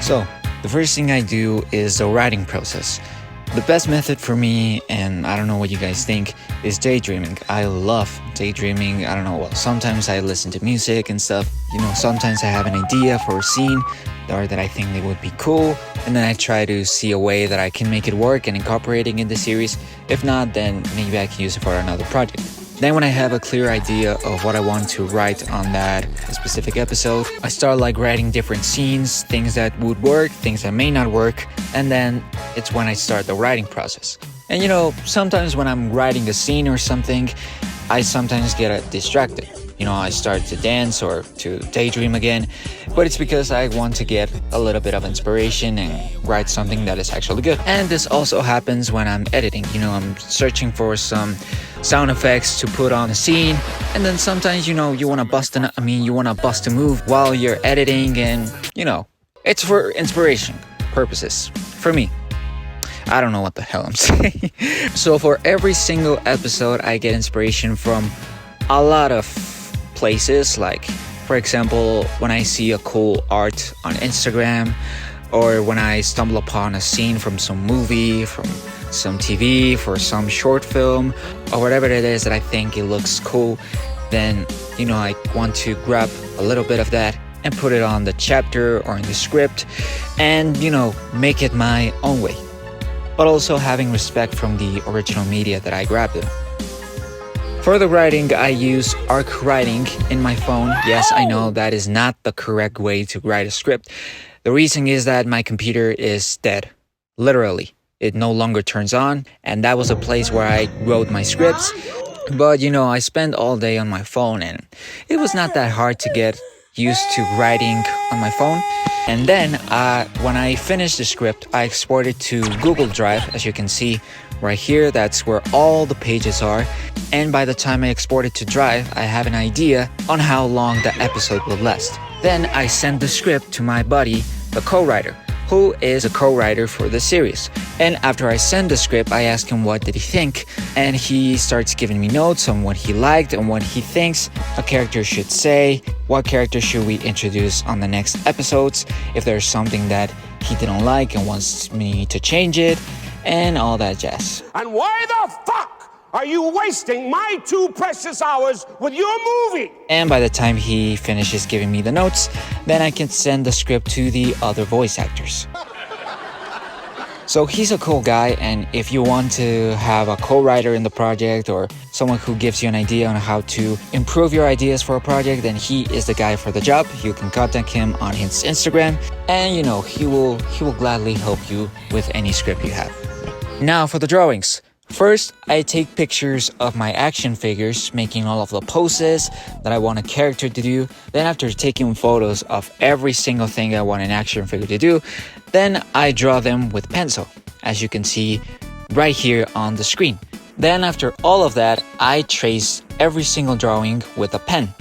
So, the first thing I do is the writing process. The best method for me, and I don't know what you guys think, is daydreaming. I love daydreaming. I don't know, well, sometimes I listen to music and stuff. Sometimes I have an idea for a scene or that I think it would be cool, and then I try to see a way that I can make it work and incorporating in the series. If not, then maybe I can use it for another project. Then when I have a clear idea of what I want to write on that specific episode, I start writing different scenes, things that would work, things that may not work, and then it's when I start the writing process. And sometimes when I'm writing a scene or something, I sometimes get distracted. I start to dance or to daydream again, but it's because I want to get a little bit of inspiration and write something that is actually good. And this also happens when I'm editing. I'm searching for some sound effects to put on a scene, and then sometimes you want to bust a move while you're editing, and it's for inspiration purposes for me. I don't know what the hell I'm saying. So for every single episode, I get inspiration from a lot of places. Like, for example, when I see a cool art on Instagram, or when I stumble upon a scene from some movie, from some TV, for some short film, or whatever it is that I think it looks cool, then I want to grab a little bit of that and put it on the chapter or in the script, and make it my own way, but also having respect from the original media that I grabbed it. For the writing, I use arc writing in my phone. Yes, I know that is not the correct way to write a script. The reason is that my computer is dead. Literally. It no longer turns on, and that was a place where I wrote my scripts. But I spent all day on my phone, and it was not that hard to get used to writing on my phone. And then when I finished the script, I exported to Google Drive, as you can see right here. That's where all the pages are. And by the time I export it to Drive, I have an idea on how long the episode will last. Then I send the script to my buddy, the co-writer, who is a co-writer for the series. And after I send the script, I ask him what did he think, and he starts giving me notes on what he liked and what he thinks a character should say, what character should we introduce on the next episodes, if there's something that he didn't like and wants me to change it, and all that jazz. And why the fuck are you wasting my 2 precious hours with your movie? And by the time he finishes giving me the notes, then I can send the script to the other voice actors. So he's a cool guy, and if you want to have a co-writer in the project or someone who gives you an idea on how to improve your ideas for a project, then he is the guy for the job. You can contact him on his Instagram, and he will gladly help you with any script you have. Now for the drawings. First, I take pictures of my action figures, making all of the poses that I want a character to do. Then after taking photos of every single thing I want an action figure to do, then I draw them with pencil, as you can see right here on the screen. Then after all of that, I trace every single drawing with a pen.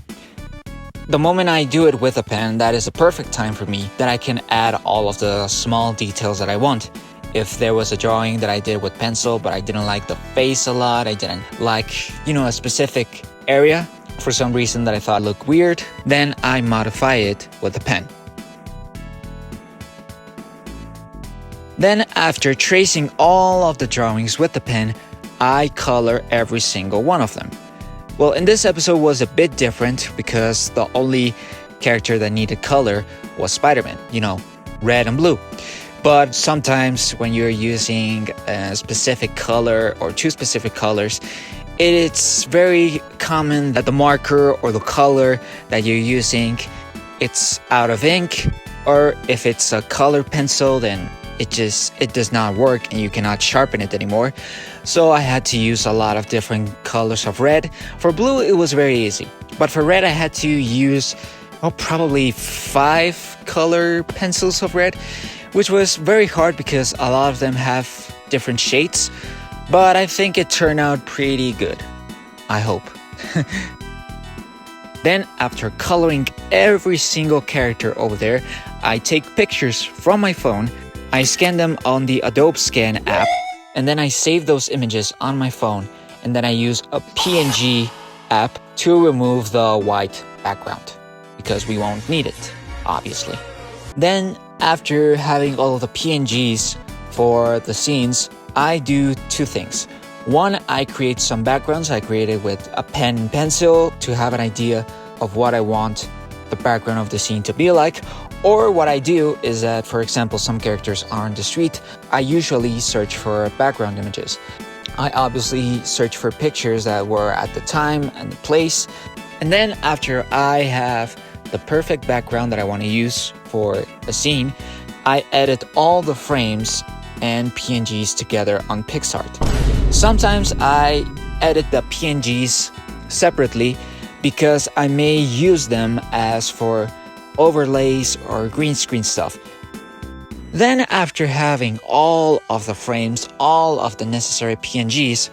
The moment I do it with a pen, that is a perfect time for me that I can add all of the small details that I want. If there was a drawing that I did with pencil, but I didn't like the face a lot, I didn't like, a specific area for some reason that I thought looked weird, then I modify it with a pen. Then after tracing all of the drawings with the pen, I color every single one of them. Well, in this episode was a bit different because the only character that needed color was Spider-Man, red and blue. But sometimes when you're using a specific color or 2 specific colors, it's very common that the marker or the color that you're using, it's out of ink, or if it's a color pencil, then it does not work and you cannot sharpen it anymore. So I had to use a lot of different colors of red. For blue, it was very easy. But for red, I had to use probably 5 color pencils of red, which was very hard because a lot of them have different shades, but I think it turned out pretty good. I hope. Then after coloring every single character over there, I take pictures from my phone, I scan them on the Adobe Scan app, and then I save those images on my phone, and then I use a PNG app to remove the white background because we won't need it, obviously. Then After having all of the PNGs for the scenes, I do two things. One, I create some backgrounds. I created with a pen and pencil to have an idea of what I want the background of the scene to be like. Or what I do is that, for example, some characters are on the street. I usually search for background images. I obviously search for pictures that were at the time and the place. And then after I have the perfect background that I want to use for a scene, I edit all the frames and PNGs together on PixArt. Sometimes I edit the PNGs separately because I may use them as for overlays or green screen stuff. Then after having all of the frames, all of the necessary PNGs,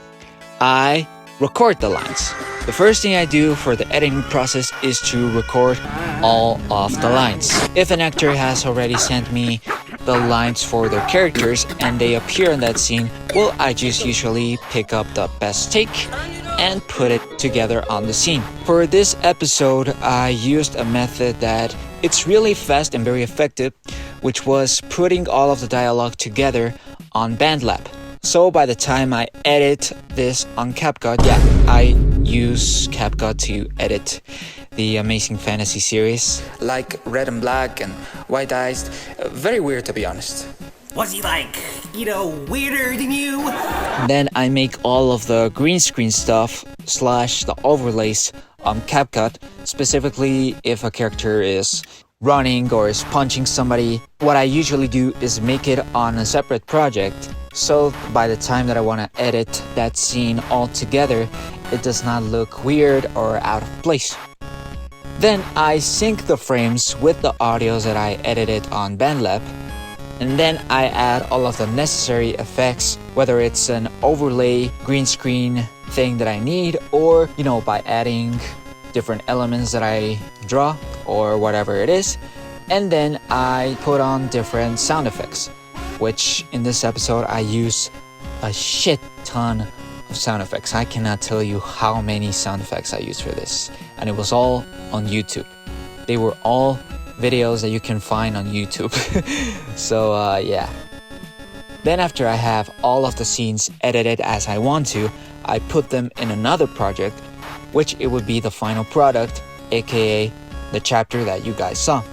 I record the lines. The first thing I do for the editing process is to record all of the lines. If an actor has already sent me the lines for their characters and they appear in that scene, well, I just usually pick up the best take and put it together on the scene. For this episode, I used a method that it's really fast and very effective, which was putting all of the dialogue together on BandLab. So by the time I edit this on CapCut, I use CapCut to edit the Amazing Fantasy series, like Red and Black and White Eyes. Very weird, to be honest. Was he like, weirder than you? Then I make all of the green screen stuff / the overlays on CapCut, specifically if a character is running or is punching somebody. What I usually do is make it on a separate project, so by the time that I want to edit that scene all together, it does not look weird or out of place. Then I sync the frames with the audios that I edited on BandLab, and then I add all of the necessary effects, whether it's an overlay green screen thing that I need, or by adding different elements that I draw or whatever it is. And then I put on different sound effects, which in this episode I use a shit ton of sound effects. I cannot tell you how many sound effects I used for this, and it was all on YouTube. They were all videos that you can find on YouTube. So yeah. Then after I have all of the scenes edited as I want to, I put them in another project, which it would be the final product, aka the chapter that you guys saw.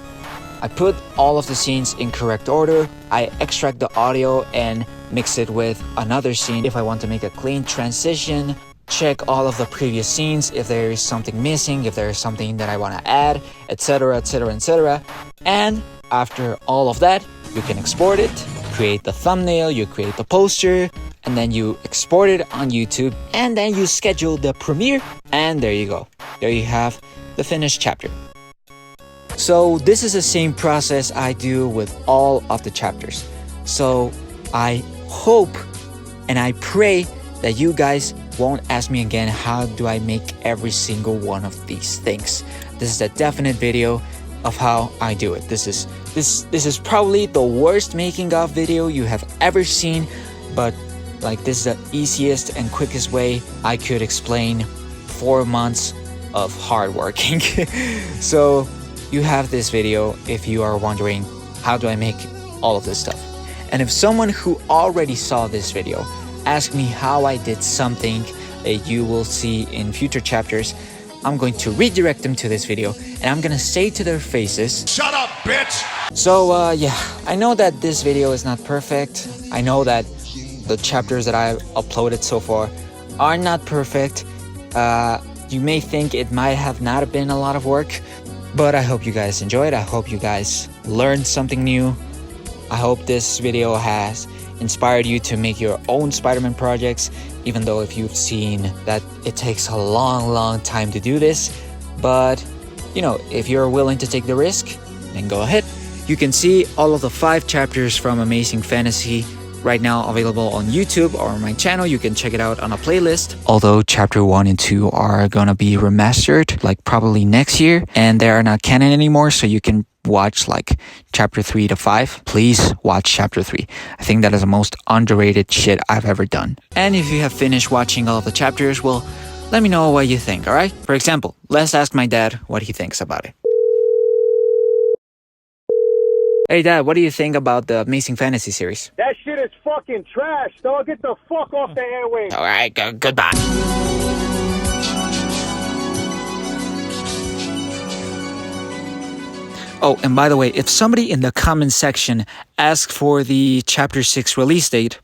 I put all of the scenes in correct order. I extract the audio and mix it with another scene if I want to make a clean transition. Check all of the previous scenes if there is something missing, if there is something that I want to add, etc, etc, etc. And after all of that, you can export it, create the thumbnail, you create the poster, and then you export it on YouTube, and then you schedule the premiere, and there you go. There you have the finished chapter. So this is the same process I do with all of the chapters. So I hope and I pray that you guys won't ask me again, how do I make every single one of these things? This is a definite video of how I do it. This is probably the worst making of video you have ever seen, but this is the easiest and quickest way I could explain 4 months of hard working. So you have this video if you are wondering, how do I make all of this stuff? And if someone who already saw this video ask me how I did something that you will see in future chapters, I'm going to redirect them to this video and I'm gonna say to their faces, "Shut up, bitch!" So yeah, I know that this video is not perfect. I know that the chapters that I've uploaded so far are not perfect. You may think it might have not been a lot of work, but I hope you guys enjoyed. I hope you guys learned something new. I hope this video has inspired you to make your own Spider-Man projects, even though if you've seen that it takes a long time to do this. But if you're willing to take the risk, then go ahead. You can see all of the 5 chapters from Amazing Fantasy right now available on YouTube or on my channel. You can check it out on a playlist. Although chapter 1 and 2 are gonna be remastered probably next year, and they are not canon anymore, so you can watch chapter 3 to 5. Please watch chapter 3. I think that is the most underrated shit I've ever done. And if you have finished watching all of the chapters, well, let me know what you think, alright? For example, let's ask my dad what he thinks about it. Hey, Dad, what do you think about the Amazing Fantasy series? That shit is fucking trash, dog. Get the fuck off the airwaves. All right, goodbye. Oh, and by the way, if somebody in the comment section asks for the Chapter 6 release date,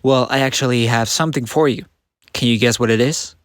well, I actually have something for you. Can you guess what it is?